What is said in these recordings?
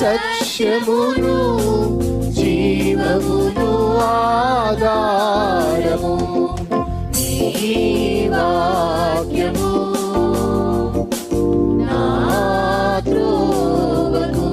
సత్యమును జీవమును ఆధారము నీ వాక్యము నా త్రోవకు.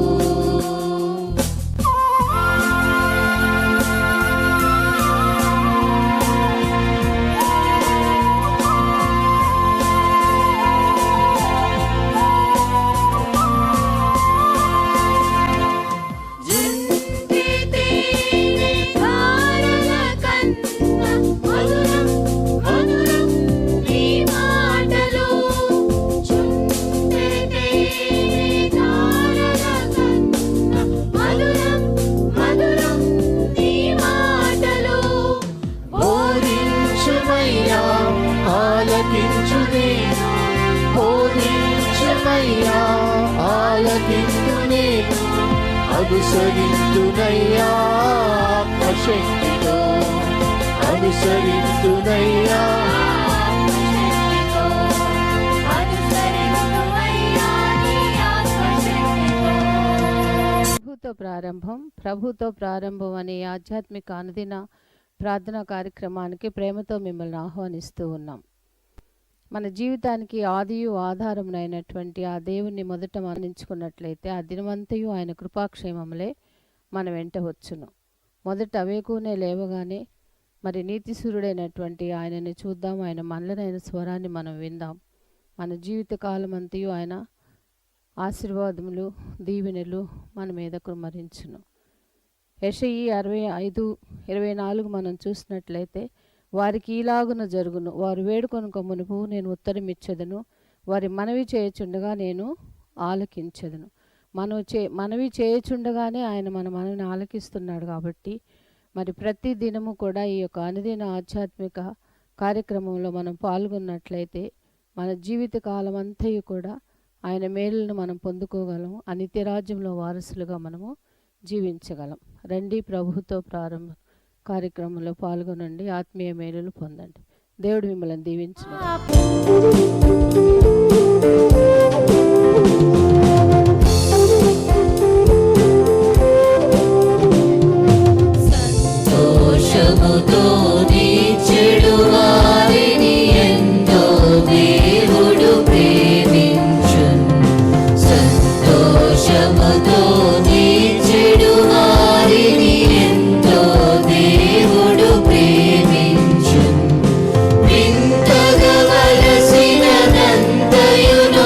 అనుసరింతునయ్యా ఆత్మశక్తితో, అనుసరింతునయ్యా ప్రభుతో ప్రారంభం అనే ఆధ్యాత్మిక అనుదిన ప్రార్థనా కార్యక్రమానికి ప్రేమతో మిమ్మల్ని ఆహ్వానిస్తూ ఉన్నాం. మన జీవితానికి ఆదియు ఆధారమునైనటువంటి ఆ దేవుణ్ణి మొదట మరణించుకున్నట్లయితే ఆ దినమంతయు ఆయన కృపాక్షేమములే మన వెంట వచ్చును. మొదట అవేకునే లేవగానే మరి నీతిసూరుడైనటువంటి ఆయనని చూద్దాం, ఆయన మనలనైన స్వరాన్ని మనం విందాం. మన జీవిత కాలం అంతయు ఆయన ఆశీర్వాదములు దీవెనలు మన మీద కుమ్మరించును. యెషయి 65:24 మనం చూసినట్లయితే వారికి ఈలాగున జరుగును, వారు వేడుకొనుక మునుపు నేను ఉత్తరం ఇచ్చెదను, వారి మనవి చేయుచుండగా నేను ఆలకించెదను. మనవి చేయుచుండగానే ఆయన మన మనవిని ఆలకిస్తున్నాడు. కాబట్టి మరి ప్రతి దినము కూడా ఈ యొక్క అనుదిన ఆధ్యాత్మిక కార్యక్రమంలో మనం పాల్గొన్నట్లయితే మన జీవిత కాలం అంతయు కూడా ఆయన మేలును మనం పొందుకోగలం, ఆ నిత్యరాజ్యంలో వారసులుగా మనము జీవించగలం. రండి, ప్రభుతో ప్రారంభం కార్యక్రమంలో పాల్గొనండి, ఆత్మీయ మేలులు పొందండి. దేవుడు మిమ్మల్ని దీవించును. సంతోషముతో నీ చెడు వారిని ఎంతో దేవుడు ప్రేమించును. సంతోషముతో నీ చెడు వారిని ఎంతో దేవుడు ప్రేమించును. వింతగవలసినదంతయును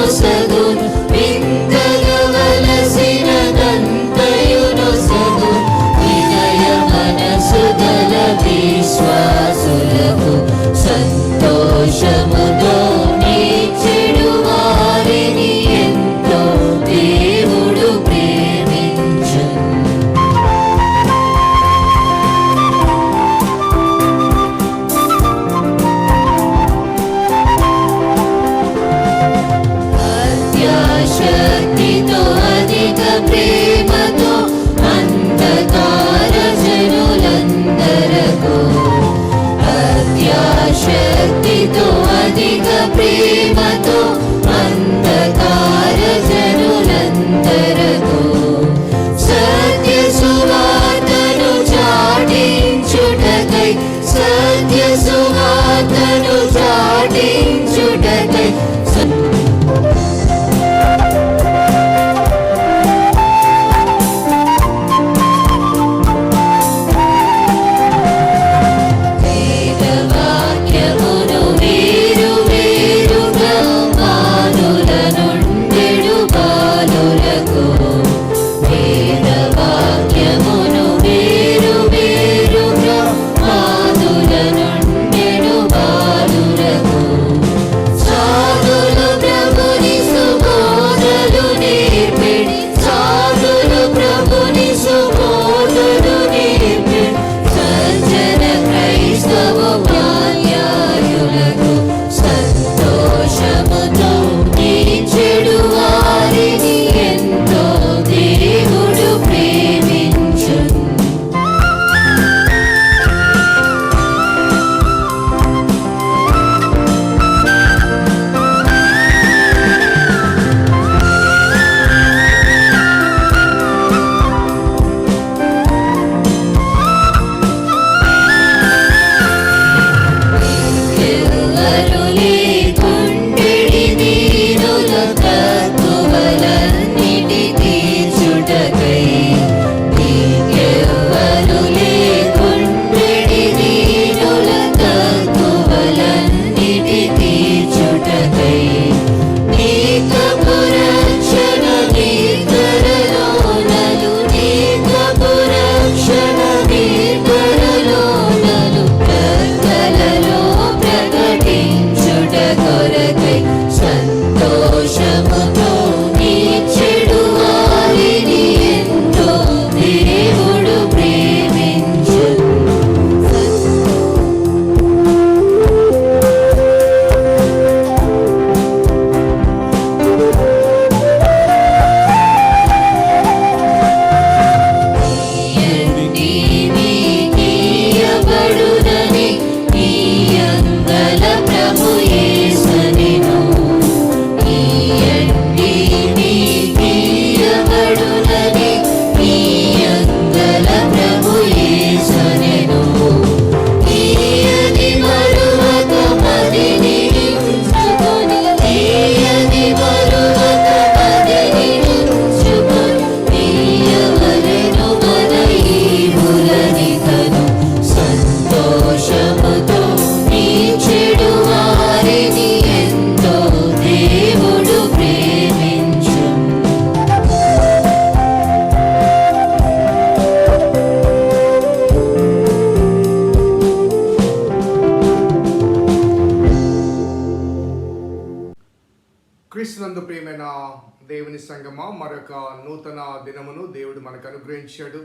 దేవుని సంగమా, మరొక నూతన దినమును దేవుడు మనకు అనుగ్రహించాడు.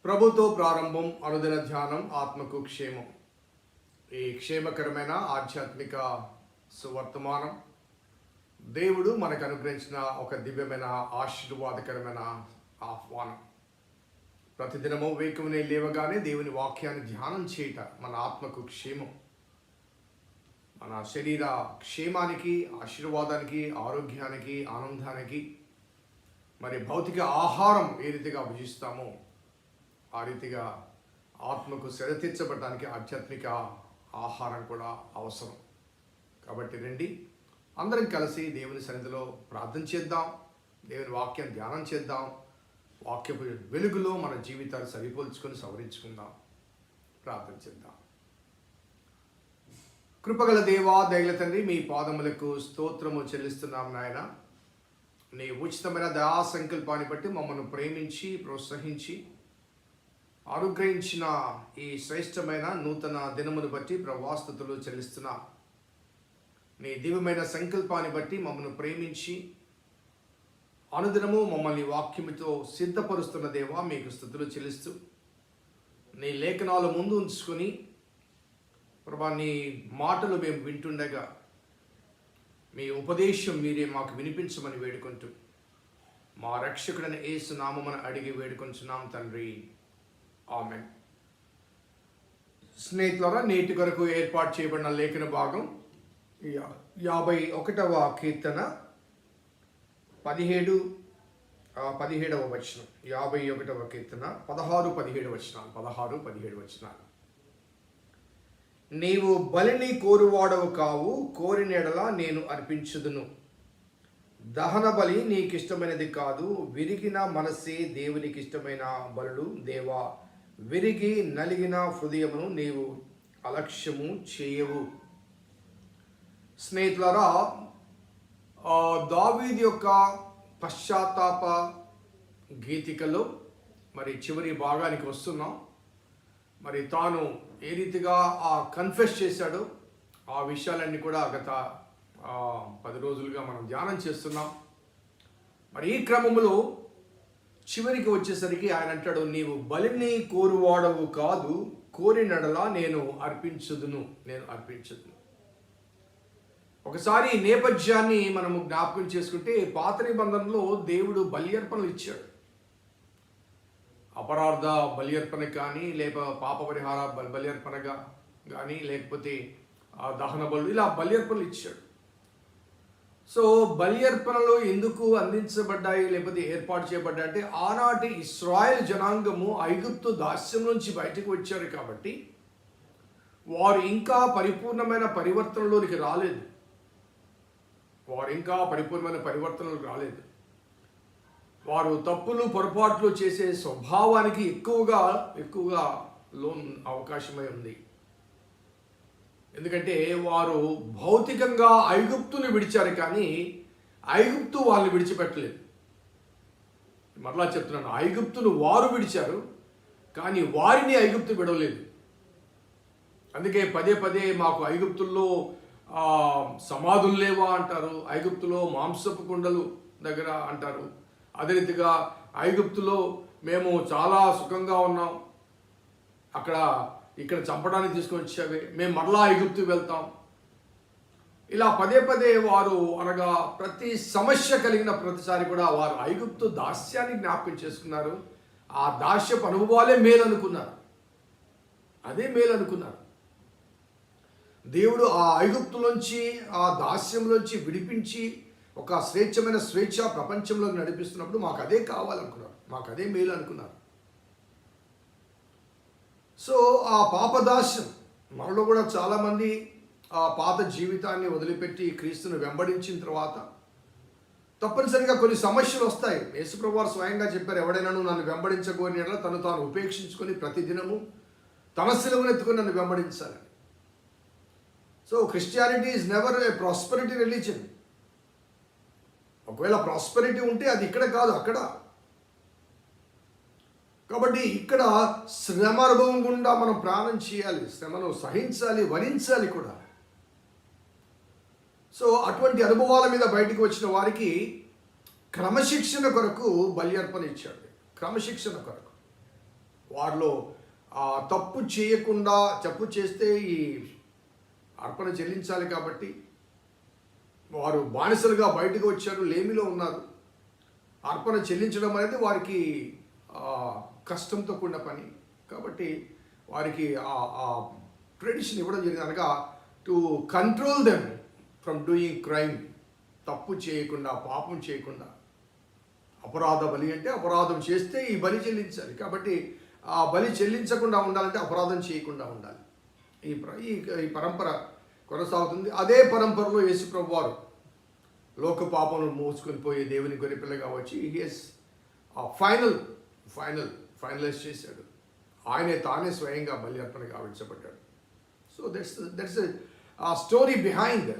ప్రభుతో ప్రారంభం, అనుదిన ధ్యానం, ఆత్మకు క్షేమం. ఈ క్షేమకరమైన ఆధ్యాత్మిక సువర్తమానం దేవుడు మనకు అనుగ్రహించిన ఒక దివ్యమైన ఆశీర్వాదకరమైన ఆహ్వానం. ప్రతిదినము వేకువనే లేవగానే దేవుని వాక్యాన్ని ధ్యానం చేయట మన ఆత్మకు క్షేమం, మన శరీర క్షేమానికి, ఆశీర్వాదానికి, ఆరోగ్యానికి, ఆనందానికి. మరి భౌతిక ఆహారం ఏ రీతిగా భుజిస్తామో ఆ రీతిగా ఆత్మకు సెలతీర్చబడటానికి ఆధ్యాత్మిక ఆహారం కూడా అవసరం. కాబట్టి రండి, అందరం కలిసి దేవుని సన్నిధిలో ప్రార్థన చేద్దాం, దేవుని వాక్యం ధ్యానం చేద్దాం, వాక్యపు వెలుగులో మన జీవితాలు సరిపోల్చుకొని సవరించుకుందాం. ప్రార్థన చేద్దాం. కృపగల దేవా, దయగల తండ్రి, మీ పాదములకు స్తోత్రము చెల్లిస్తున్నాం నాయన. నీ ఉచితమైన దయా సంకల్పాన్ని బట్టి మమ్మల్ని ప్రేమించి ప్రోత్సహించి అనుగ్రహించిన ఈ శ్రేష్టమైన నూతన దినమును బట్టి ప్రభాస్తుతులు చెల్లిస్తున్నాం. నీ దివ్యమైన సంకల్పాన్ని బట్టి మమ్మల్ని ప్రేమించి అనుదినము మమ్మల్ని వాక్యముతో సిద్ధపరుస్తున్న దేవా, మీకు స్తుతులు చెల్లిస్తూ నీ లేఖనాలు ముందు ఉంచుకొని ప్రభా, నీ మాటలు మేము వింటుండగా మీ ఉపదేశం మీరే మాకు వినిపించమని వేడుకుంటూ మా రక్షకుడైన యేసు నామమున అడిగి వేడుకొంచున్నాం తండ్రి, ఆమేన్. స్నేహితులారా, నేటి కొరకు ఏర్పాటు చేయబడిన లేఖన భాగం 51వ కీర్తన 17వ వచనం. 51వ కీర్తన 16-17 వచనాలు. 16-17 వచనాలు. నీవు బలిని కోరువాడవు కావు, కోరిన ఎడల నేను అర్పించుదును. దహన బలి నీకిష్టమైనది కాదు, విరిగిన మనస్సే దేవునికి ఇష్టమైన బలులు. దేవా, విరిగి నలిగిన హృదయమును నీవు అలక్ష్యము చేయవు. స్నేహితులారా, దావీదు యొక్క పశ్చాత్తాప గీతికలో మరి చివరి భాగానికి వస్తున్నాం. మరి తాను ఏ రీతిగా కన్ఫెస్ చేశాడో ఆ విషయాలన్నీ కూడా గత 10 రోజులుగా మనం ధ్యానం చేస్తున్నాం. మరి ఈ క్రమంలో చివరికి వచ్చేసరికి ఆయన అంటాడు, నీవు బలిని కోరువాడవు కాదు, కోరినడలా నేను అర్పించుదును. ఒకసారి ఈ నేపథ్యాన్ని మనము జ్ఞాపకం చేసుకుంటే, పాత నిబంధనలో దేవుడు బలి అర్పణలు ఇచ్చాడు. అపరాధ బలి అర్పణ కానీ, లేక పాప పరిహార బలి అర్పణగా కానీ, లేకపోతే దహన బలు, ఇలా బలి అర్పణలు ఇచ్చాడు. సో బలి అర్పణలు ఎందుకు అందించబడ్డాయి, లేకపోతే ఏర్పాటు చేయబడ్డాయి అంటే, ఆనాటి ఇశ్రాయేల్ జనాంగము ఐగుప్తు దాస్యం నుంచి బయటకు వచ్చారు కాబట్టి వారు ఇంకా పరిపూర్ణమైన పరివర్తనలోనికి రాలేదు. వారు తప్పులు పొరపాట్లు చేసే స్వభావానికి ఎక్కువగా అవకాశమై ఉంది. ఎందుకంటే వారు భౌతికంగా ఐగుప్తుని విడిచారు, కానీ ఐగుప్తు వాళ్ళని విడిచిపెట్టలేదు. మరలా చెప్తున్నాను, ఐగుప్తును వారు విడిచారు, కానీ వారిని ఐగుప్తు విడవలేదు. అందుకే పదే మాకు ఐగుప్తుల్లో సమాధులు లేవా అంటారు, ఐగుప్తులో మాంసపు కుండలు దగ్గర అంటారు. అదే రీతిగా ఐగుప్తులో మేము చాలా సుఖంగా ఉన్నాం, ఇక్కడ చంపడానికి తీసుకొని వచ్చేవి, మేము మరలా ఐగుప్తు వెళ్తాం. ఇలా పదే వారు అనగా ప్రతి సమస్య కలిగిన ప్రతిసారి కూడా వారు ఐగుప్తు దాస్యాన్ని జ్ఞాపకం చేసుకున్నారు. ఆ దాస్యపు అనుభవాలే మేలు అనుకున్నారు. దేవుడు ఆ ఐగుప్తులోంచి, ఆ దాస్యంలోంచి విడిపించి ఒక స్వేచ్ఛ ప్రపంచంలోకి నడిపిస్తున్నప్పుడు మాకు అదే కావాలనుకున్నారు, మాకు అదే మేలు అనుకున్నారు. సో ఆ పాపదాస్యం మనలో కూడా చాలామంది ఆ పాత జీవితాన్ని వదిలిపెట్టి క్రీస్తును వెంబడించిన తర్వాత తప్పనిసరిగా కొన్ని సమస్యలు వస్తాయి. యేసుప్రభువు వారు స్వయంగా చెప్పారు, ఎవడైనా నన్ను వెంబడించకోని ఎడల తను తాను ఉపేక్షించుకొని ప్రతిదినము తన శిలువనెత్తుకొని నన్ను వెంబడించాలని. So Christianity is never a prosperity religion. ఒకవేళ ప్రాస్పరిటీ ఉంటే అది ఇక్కడ కాదు, అక్కడ. కాబట్టి ఇక్కడ శ్రమ అనుభవం గుండా మనం ప్రాణం చేయాలి, శ్రమను సహించాలి, భరించాలి కూడా. సో అటువంటి అనుభవాల మీద బయటకు వచ్చిన వారికి క్రమశిక్షణ కొరకు బలి అర్పణ ఇచ్చాడు. క్రమశిక్షణ కొరకు వారిలో తప్పు చేయకుండా, తప్పు చేస్తే ఈ అర్పణ చెల్లించాలి కాబట్టి వారు బానిసలుగా బయటకు వచ్చారు, లేమిలో ఉన్నారు. అర్పణ చెల్లించడం అనేది వారికి కష్టంతో కూడిన పని కాబట్టి వారికి ఆ ట్రెడిషన్ ఇవ్వడం జరిగింది. అనగా to control them from doing crime, తప్పు చేయకుండా, పాపం చేయకుండా. అపరాధ బలి అంటే అపరాధం చేస్తే ఈ బలి చెల్లించాలి కాబట్టి ఆ బలి చెల్లించకుండా ఉండాలంటే అపరాధం చేయకుండా ఉండాలి. ఈ పరంపర కొనసాగుతుంది. అదే పరంపరలో యేసుప్రభు వారు లోక పాపమును మోసుకొని పోయే దేవుని గొర్రెపిల్లగా వచ్చి ఫైనలైజ్ చేశాడు. ఆయనే తానే స్వయంగా బలి అర్పణ గావించబడ్డాడు. So that's story behind.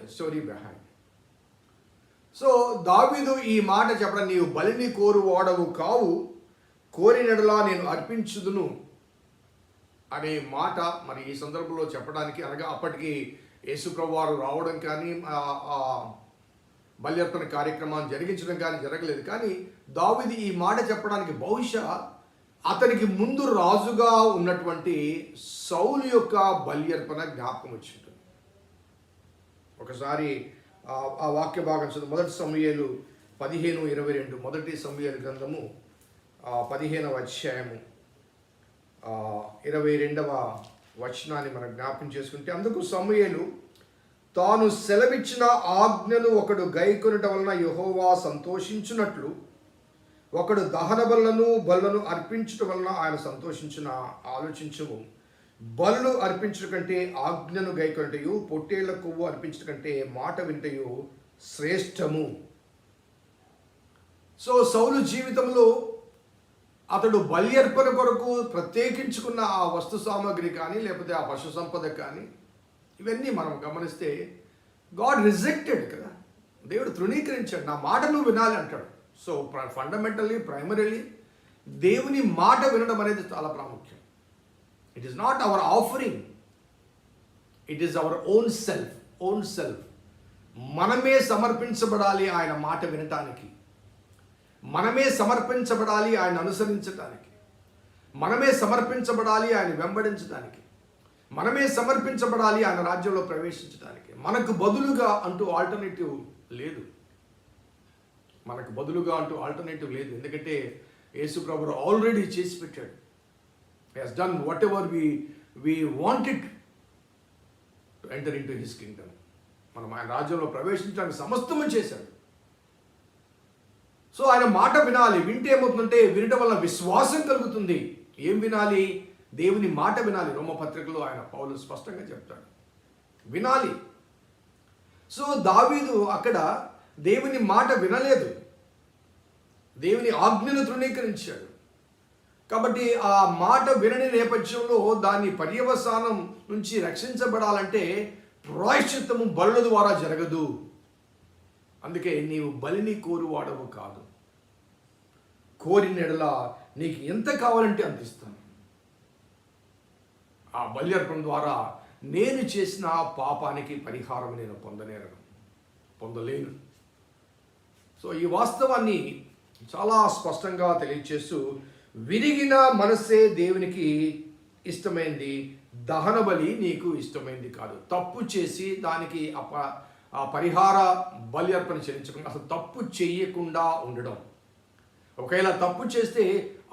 So దావీదు ఈ మాట చెప్పడం, నీవు బలిని కోరువాడవు కావు, కోరినడలా నేను అర్పించుదును అనే మాట మరి ఈ సందర్భంలో చెప్పడానికి, అనగా అప్పటికి యేసుప్రభు వారు రావడం కానీ బలి అర్పణ కార్యక్రమాన్ని జరిగించడం కానీ జరగలేదు. కానీ దావీదు ఈ మాట చెప్పడానికి బహుశా అతనికి ముందు రాజుగా ఉన్నటువంటి సౌలు యొక్క బలి అర్పణ జ్ఞాపకం వచ్చింటుంది. ఒకసారి ఆ వాక్య భాగం చదువు. 1 సమూయేలు 15:22, 1 సమూయేలు గ్రంథము 15వ అధ్యాయము 22వ వచనాన్ని మనం జ్ఞాపకం చేసుకుంటే, అందుకు సమూయేలు తాను సెలవిచ్చిన ఆజ్ఞను ఒకడు గైకొనుట వలన యెహోవా సంతోషించున్నట్లు ఒకడు దహన బలులను అర్పించటం వలన ఆయన సంతోషించిన ఆలోచించవు. బలులు అర్పించడం కంటే ఆజ్ఞను గైకొనుటయు, పొట్టేళ్ల కొవ్వు అర్పించడం కంటే మాట వింటయు శ్రేష్టము. సో సౌలు జీవితంలో అతడు బలి అర్పణ కొరకు ప్రత్యేకించుకున్న ఆ వస్తు సామాగ్రి కానీ లేకపోతే ఆ పశు సంపద కానీ ఇవన్నీ మనం గమనిస్తే గాడ్ రిజెక్టెడ్ కదా, దేవుడు తృణీకరించాడు. నా మాట నువ్వు వినాలి అంటాడు. సో ప్రైమరీలీ దేవుని మాట వినడం అనేది చాలా ప్రాముఖ్యం. It is not our offering, it is our own self. మనమే సమర్పించబడాలి ఆయన మాట వినటానికి, మనమే సమర్పించబడాలి ఆయన అనుసరించటానికి, మనమే సమర్పించబడాలి ఆయన వెంబడించడానికి, మనమే సమర్పించబడాలి ఆయన రాజ్యంలో ప్రవేశించడానికి. మనకు బదులుగా అంటూ ఆల్టర్నేటివ్ లేదు. ఎందుకంటే యేసు ప్రభువు ఆల్రెడీ చేసి పెట్టాడు. He has done whatever we wanted to enter into his kingdom. మనం ఆయన రాజ్యంలో ప్రవేశించడానికి సమస్తము చేశాడు. సో ఆయన మాట వినాలి. వింటే ఏమవుతుందంటే వినటం వల్ల విశ్వాసం కలుగుతుంది. ఏం వినాలి? దేవుని మాట వినాలి. రోమపత్రికలో ఆయన పౌలు స్పష్టంగా చెప్తాడు, వినాలి. సో దావీదు అక్కడ దేవుని మాట వినలేదు, దేవుని ఆజ్ఞను తృణీకరించాడు. కాబట్టి ఆ మాట వినని నేపథ్యంలో దాని పర్యవసానం నుంచి రక్షించబడాలంటే ప్రాయశ్చిత్తము బలుల ద్వారా జరగదు. అందుకే నీవు బలిని కోరువాడవు కాదు, కోరిన ఎడల నీకు ఎంత కావాలంటే అంత ఇస్తాను. ఆ బలి అర్పణ ద్వారా నేను చేసిన పాపానికి పరిహారం నేను పొందలేను. సో ఈ వాస్తవాన్ని చాలా స్పష్టంగా తెలియచేస్తూ, విరిగిన మనస్సే దేవునికి ఇష్టమైంది, దహన బలి నీకు ఇష్టమైంది కాదు. తప్పు చేసి దానికి ఆ పరిహార బలి అర్పణ చెల్లించకుండా అసలు తప్పు చేయకుండా ఉండడం. ఒకవేళ తప్పు చేస్తే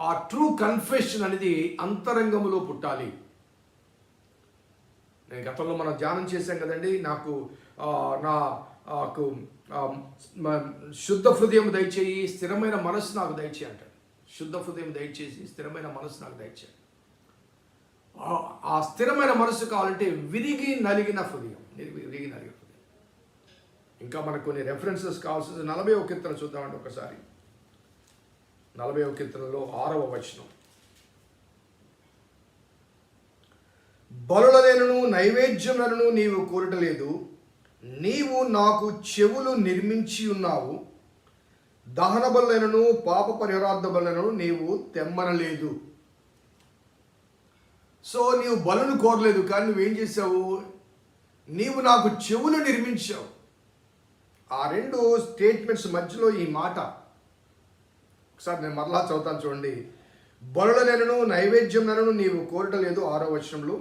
ఆ ట్రూ కన్ఫెషన్ అనేది అంతరంగములో పుట్టాలి. నేను గతంలో మనం ధ్యానం చేశాం కదండి, నాకు శుద్ధ హృదయం దయచేయి, స్థిరమైన మనస్సు నాకు దయచేయి అంటాడు. శుద్ధ హృదయం దయచేసి స్థిరమైన మనస్సు నాకు దయచేయి. ఆ స్థిరమైన మనస్సు కావాలంటే విరిగి నలిగిన హృదయం. ఇంకా మనకు కొన్ని రెఫరెన్సెస్ కావాల్సింది. 40వ కీర్తన చూద్దామండి ఒకసారి. 40వ కీర్తనలో 6వ వచనం, బలులనైనను నైవేద్యములను నీవు కోరటలేదు, నీవు నాకు చెవులు నిర్మించి ఉన్నావు, దహన బలులైనను పాప పరిహారార్థ బలులైనను నీవు తెమ్మనలేదు. సో నీవు బలును కోరలేదు, కానీ నువ్వేం చేసావు? నీవు నాకు చెవులు నిర్మించావు. ఆ రెండు స్టేట్మెంట్స్ మధ్యలో ఈ మాట ఒకసారి నేను మరలా చదువుతాను చూడండి. బలులనైనను నైవేద్యంనైనను నీవు కోరటలేదు 6వ వచనంలో.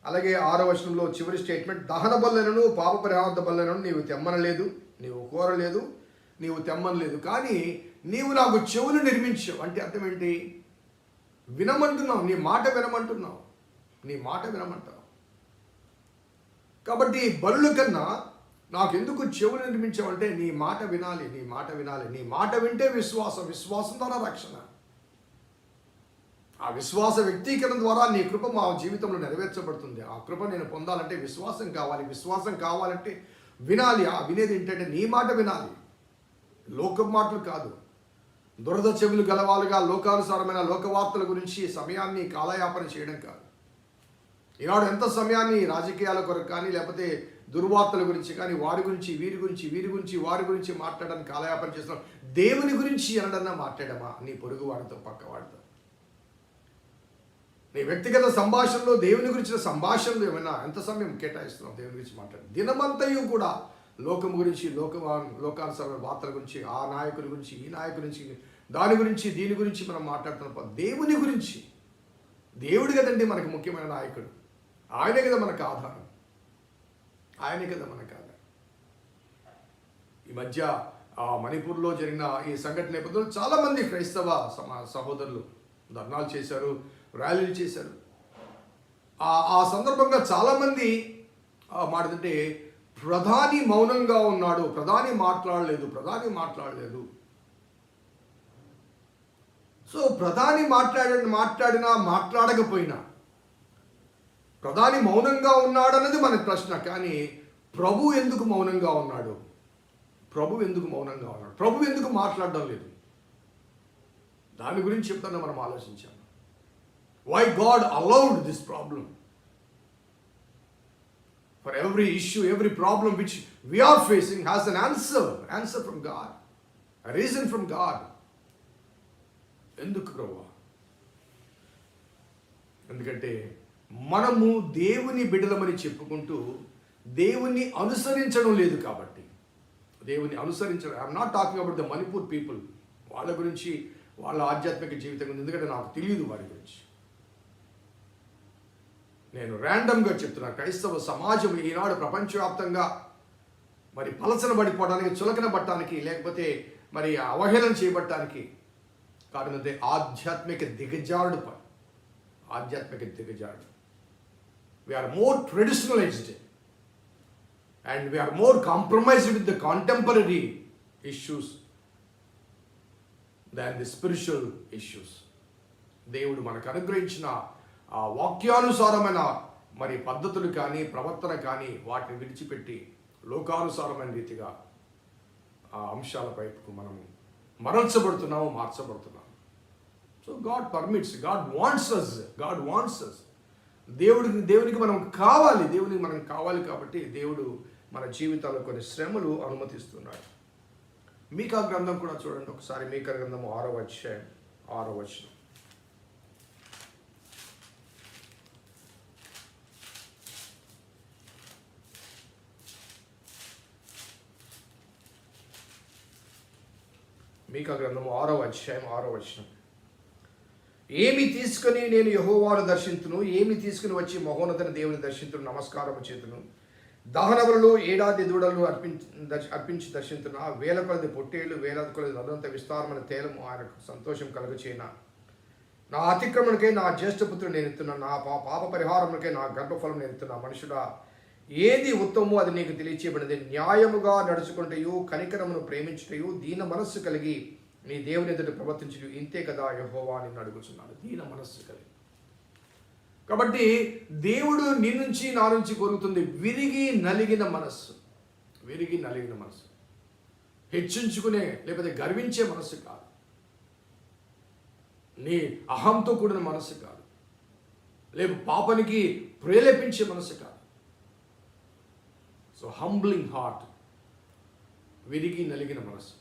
అలాగే 6వ వచనంలో చివరి స్టేట్మెంట్, దహన బలులైనను పాప పరిహారార్థ బలులైనను నీవు తెమ్మనలేదు, నీవు కోరలేదు, నీవు తెమ్మనలేదు, కానీ నీవు నాకు చెవులు నిర్మించావు. అంటే అర్థం ఏంటి? వినమంటున్నావు, నీ మాట వినమంటున్నావు, నీ మాట వినమంటావు. కాబట్టి బలుల కన్నా నాకెందుకు చెవులు నిర్మించావంటే నీ మాట వినాలి, నీ మాట వినాలి. నీ మాట వింటే విశ్వాసం, విశ్వాసం ద్వారా రక్షణ. ఆ విశ్వాస వ్యక్తీకరణ ద్వారా నీ కృప మా జీవితంలో నెరవేర్చబడుతుంది. ఆ కృప నేను పొందాలంటే విశ్వాసం కావాలి. విశ్వాసం కావాలంటే వినాలి. ఆ వినేది ఏంటంటే నీ మాట వినాలి, లోక మాటలు కాదు. దురద చెవులు గలవాలుగా లోకానుసారమైన లోకవార్తల గురించి సమయాన్ని కాలయాపన చేయడం కాదు. ఈనాడు ఎంత సమయాన్ని రాజకీయాల కొరకు కానీ లేకపోతే దుర్వార్తల గురించి కానీ వారి గురించి వీరి గురించి వారి గురించి మాట్లాడడానికి కాలయాపన చేస్తున్నాం. దేవుని గురించి అనడన్నా మాట్లాడమా? నీ పొరుగు వాడితో, పక్క వాడితో, నీ వ్యక్తిగత సంభాషణలో దేవుని గురించిన సంభాషణలు ఏమైనా ఎంత సమయం కేటాయిస్తున్నావు దేవుని గురించి మాట్లాడి? దినమంతయు కూడా లోకం గురించి, లోకానుసారమైన వార్తల గురించి, ఆ నాయకుడి గురించి, ఈ నాయకుడి గురించి, దాని గురించి, దీని గురించి మనం మాట్లాడుతున్నప్పుడు దేవుని గురించి. దేవుడు కదండి మనకు ముఖ్యమైన నాయకుడు. ఆయనే కదా మనకు ఆధారం, ఆయనే కదా మనకు ఆధారం. ఈ మధ్య మణిపూర్లో జరిగిన ఈ సంఘటన నేపథ్యంలో చాలామంది క్రైస్తవ సహోదరులు ధర్నాలు చేశారు, ర్యాలీలు చేశారు. ఆ సందర్భంగా చాలామంది మాట్లాడుతుంటే ప్రధాని మౌనంగా ఉన్నాడు, ప్రధాని మాట్లాడలేదు. సో ప్రధాని మాట్లాడినా మాట్లాడకపోయినా ప్రధాని మౌనంగా ఉన్నాడు అన్నది మన ప్రశ్న. కానీ ప్రభు ఎందుకు మౌనంగా ఉన్నాడు? ప్రభు ఎందుకు మాట్లాడడం లేదు? దాని గురించి చెప్తాను మనం ఆలోచించాము. Why God allowed this problem? For every issue, every problem which we are facing has an answer from God, a reason from God. ఎందుకు ప్రభువా? ఎందుకంటే మనము దేవుని బిడ్డలమని చెప్పుకుంటూ దేవుని అనుసరించడం లేదు కాబట్టి. దేవుని అనుసరించడం, I'm not talking about the Manipur people. వాళ్ళ గురించి, వాళ్ళ ఆధ్యాత్మిక జీవితం గురించి, ఎందుకంటే నాకు తెలియదు వారి గురించి. నేను ర్యాండమ్గా చెప్తున్నా, క్రైస్తవ సమాజం ఈనాడు ప్రపంచవ్యాప్తంగా మరి పలసన పడిపోవడానికి, చులకన పట్టడానికి, లేకపోతే మరి అవహేళన చేయబట్టడానికి కారణం అంటే ఆధ్యాత్మిక దిగజారుడు. We are more traditionalized and we are more compromised with the contemporary issues than the spiritual issues. దేవుడు మనకు అనుగ్రహించిన ఆ వాక్యానుసారమైన మరి పద్ధతులు కానీ, ప్రవర్తన కానీ వాటిని విడిచిపెట్టి లోకానుసారమైన రీతిగా ఆ అంశాల వైపుకు మనం మార్చబడుతున్నాము. So God permits, God wants us. దేవునికి మనం కావాలి కాబట్టి దేవుడు మన జీవితాల్లో కొన్ని శ్రమలు అనుమతిస్తున్నాడు. మీకా గ్రంథం కూడా చూడండి ఒకసారి. మీకా గ్రంథము 6వ అధ్యాయం 6వ వచనం. మీకా గ్రంథము 6వ అధ్యాయం 6వ వచనం. ఏమి తీసుకుని నేను యెహోవాను దర్శింతును, ఏమి తీసుకుని వచ్చి మహోన్నతన దేవుని దర్శింతును, నమస్కారము చేతును. దహనబలులు 7 దూడలు అర్పించి దర్శింతున్నా. 1000 కొలది పొట్టేళ్ళు, 1000 కొలది అదంత విస్తారమైన తేలము ఆయనకు సంతోషం కలుగచేయన. నా అతిక్రమణకై నా జ్యేష్ఠపుత్రుడు నేను ఎత్తున్నా, నా పాప పరిహారములకై నా గర్భఫలం నేను ఎత్తున్నా. మనుషుడా, ఏది ఉత్తమో అది నీకు తెలియచేయబడింది. న్యాయముగా నడుచుకుంటయు, కనికరమును ప్రేమించుటయు, దీన మనస్సు కలిగి నీ దేవుని ఎదుట ప్రవర్తించుటయు, ఇంతే కదా యెహోవా నిన్ను అడుగుచున్నాడు. దీన మనస్సు కలిగి. కాబట్టి దేవుడు నీ నుంచి నా నుంచి కోరుతుంది విరిగి నలిగిన మనస్సు. హెచ్చించుకునే లేకపోతే గర్వించే మనస్సు కాదు, నీ అహంతో కూడిన మనస్సు కాదు, లేకపోతే పాపనికి ప్రేరేపించే మనస్సు కాదు. సో హంబ్లింగ్ హార్ట్, విరిగి నలిగిన మనస్సు,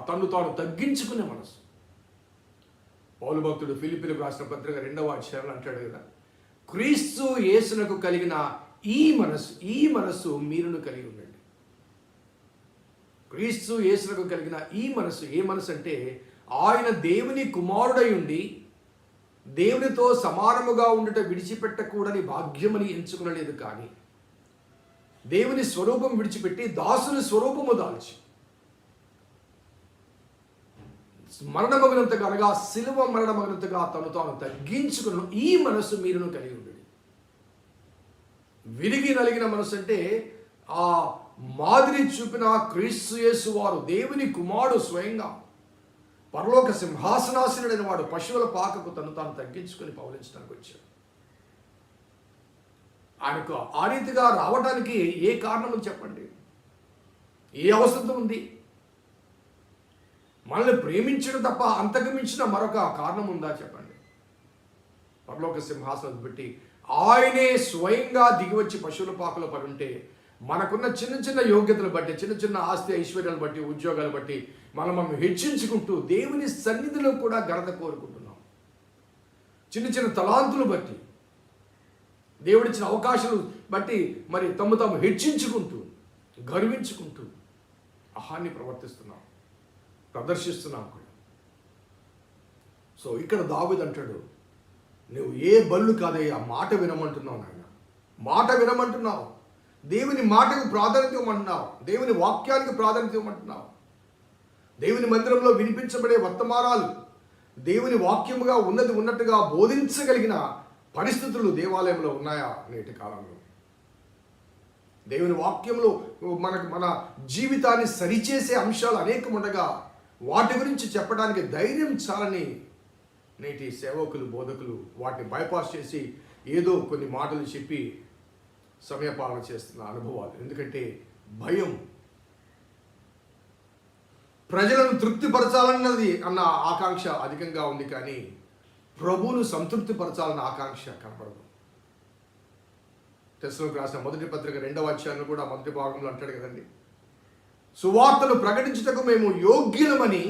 తను తాను తగ్గించుకునే మనస్సు. పౌలు భక్తుడు ఫిలిప్పీలకు రాసిన పత్రిక 2వ అధ్యాయంలో అంటాడు కదా, క్రీస్తు యేసునకు కలిగిన ఈ మనస్సు మీరును కలిగి ఉండండి. క్రీస్తు యేసులకు కలిగిన ఈ మనసు ఏ మనసు అంటే, ఆయన దేవుని కుమారుడై ఉండి దేవునితో సమానముగా ఉండుట విడిచిపెట్టకూడని భాగ్యమని ఎంచుకునలేదు, కానీ దేవుని స్వరూపం విడిచిపెట్టి దాసుని స్వరూపము దాల్చి మరణమగినంతగా, అనగా శిలువ మరణమగినంతగా తను తాను తగ్గించుకున్న ఈ మనసు మీరును కలిగి ఉండండి. విరిగి నలిగిన మనసు అంటే ఆ మాదిరి చూపిన క్రీస్తు యేసు వారు, దేవుని కుమారుడు, స్వయంగా పరలోక సింహాసనాసనుడైన వాడు పశువుల పాకకు తను తాను తగ్గించుకొని పౌలించడానికి వచ్చాడు. ఆయనకు ఆ రీతిగా రావడానికి ఏ కారణం చెప్పండి? ఏ అవసరం ఉంది? మనల్ని ప్రేమించడం తప్ప అంతకు మించిన మరొక కారణం ఉందా చెప్పండి? పరలోక సింహాసనం పెట్టి ఆయనే స్వయంగా దిగివచ్చి పశువుల పాకలో పడి ఉంటే, మనకున్న చిన్న చిన్న యోగ్యతలు బట్టి, చిన్న చిన్న ఆస్తి ఐశ్వర్యాలు బట్టి, ఉద్యోగాలు బట్టి మనం హెచ్చించుకుంటూ దేవుని సన్నిధిలో కూడా ఘనత కోరుకుంటున్నాం. చిన్న చిన్న తలాంతులు బట్టి, దేవుడిచ్చిన అవకాశాలు బట్టి మరి తాము హెచ్చించుకుంటూ, గర్వించుకుంటూ అహాన్ని ప్రదర్శిస్తున్నాం కూడా. సో ఇక్కడ దావీదు అంటాడు, నువ్వు ఏ బళ్ళు కాదయ్యా, మాట వినమంటున్నావు నాయన, మాట వినమంటున్నావు, దేవుని మాటకు ప్రాధాన్యత ఇవ్వమంటున్నావు, దేవుని వాక్యానికి ప్రాధాన్యత ఇవ్వమంటున్నావు. దేవుని మందిరంలో వినిపించబడే వర్తమానాలు దేవుని వాక్యముగా ఉన్నట్టుగా బోధించగలిగిన పరిస్థితులు దేవాలయంలో ఉన్నాయా నేటి కాలంలో? దేవుని వాక్యంలో మన జీవితాన్ని సరిచేసే అంశాలు అనేకం ఉండగా వాటి గురించి చెప్పడానికి ధైర్యం చాలని నేటి సేవకులు, బోధకులు వాటిని బైపాస్ చేసి ఏదో కొన్ని మాటలు చెప్పి సమయపాలన చేస్తున్న అనుభవాలు. ఎందుకంటే భయం, ప్రజలను తృప్తిపరచాలన్నది అన్న ఆకాంక్ష అధికంగా ఉంది, కానీ ప్రభువును సంతృప్తిపరచాలన్న ఆకాంక్ష కనపడదు. తెస్సలోనికీయులకు రాసిన మొదటి పత్రిక 2వ అధ్యాయంలో కూడా మొదటి భాగంలో అంటాడు కదండి, సువార్తను ప్రకటించుటకు మేము యోగ్యులమని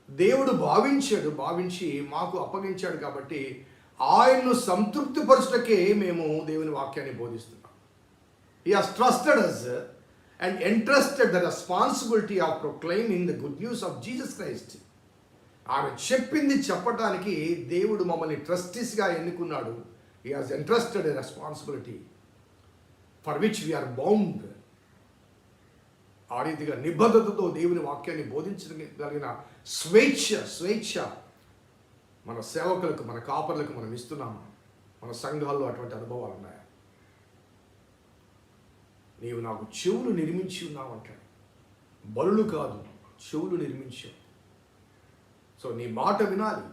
దేవుడు భావించి మాకు అప్పగించాడు, కాబట్టి ఆయన్ను సంతృప్తిపరచుటకే మేము దేవుని వాక్యాన్ని బోధిస్తున్నాం. He has trusted us and entrusted the responsibility of proclaiming the good news of Jesus Christ. ఆయన చెప్పింది చెప్పడానికి దేవుడు మమ్మల్ని ట్రస్టీస్గా ఎన్నుకున్నాడు. He has entrusted a responsibility for which we are bound. ఆ రీతిగా నిబద్ధతతో దేవుని వాక్యాన్ని బోధించగలిగిన స్వేచ్ఛ మన సేవకులకు, మన కాపర్లకు మనం ఇస్తున్నాము. మన సంఘాల్లో అటువంటి అనుభవాలు ఉన్నాయా? నీవు నాకు చెవులు నిర్మించి ఉన్నావు అంటాడు. బలులు కాదు, చెవులు నిర్మించావు. సో నీ మాట వినాలి.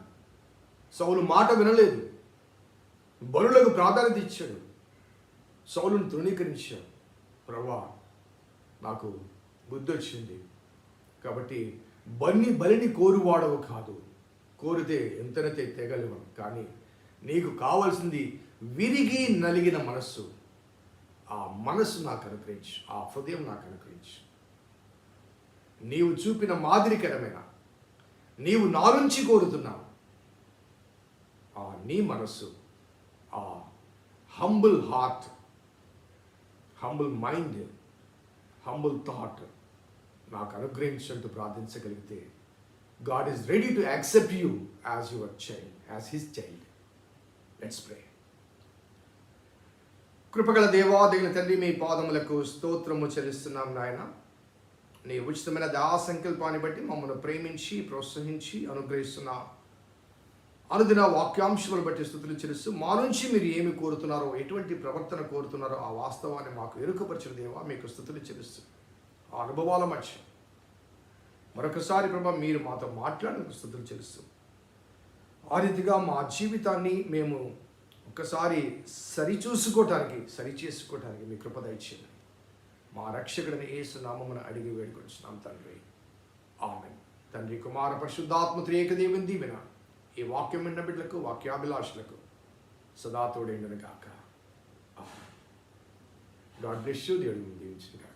సౌలు మాట వినలేదు, బలులకు ప్రాధాన్యత ఇచ్చాడు. సౌలును తృణీకరించాడు. ప్రభువా, నాకు బుద్ధి వచ్చింది కాబట్టి బలిని కోరువాడవు కాదు, కోరితే ఎంతనైతే తెగలేవు, కానీ నీకు కావాల్సింది విరిగి నలిగిన మనస్సు. ఆ మనస్సు నాకు అనుగ్రహించు, ఆ హృదయం నాకు అనుగ్రహించు. నీవు చూపిన మాదిరికరమైన, నీవు నా నుంచి కోరుతున్నావు ఆ నీ మనస్సు, ఆ humble heart, humble mind, humble thought నాకు అనుగ్రహించంటూ ప్రార్థించగలిగితే, God is ready to accept you as your child, as his child. Let's pray. కృపగల దేవా, దేవుని తండ్రి, మీ పాదములకు స్తోత్రము చెల్లిస్తున్నాం నాయన. నీ ఉచితమైన దయా సంకల్పాన్ని బట్టి మమ్మల్ని ప్రేమించి ప్రోత్సహించి అనుగ్రహిస్తున్న అనుదిన వాక్యాంశములు బట్టి స్తుతులు చెల్లిస్తూ, మా నుంచి మీరు ఏమి కోరుతున్నారో, ఎటువంటి ప్రవర్తన కోరుతున్నారో ఆ వాస్తవాన్ని మాకు ఎరుకపరిచిన దేవా మీకు స్తుతులు చెల్లిస్తూ, ఆ అనుభవాల మధ్య మరొకసారి ప్రభా మీరు మాతో మాట్లాడిన స్తుతులు చెల్లిస్తూ, ఆ రీతిగా మా జీవితాన్ని మేము ఒకసారి సరిచేసుకోవటానికి మీ కృప దయచేయండి. మా రక్షకుడిని యేసు నామమున అడిగి వేడుకొంచున్నాం తండ్రి, ఆమేన్. తండ్రి, కుమార, పరిశుద్ధాత్మ త్రియేక దేవుని దీవెన ఈ వాక్యం విన్న బిడ్డలకు, వాక్యాభిలాషులకు సదా తోడైండును గాక. God bless you. దేవుడు దీవించును గాక.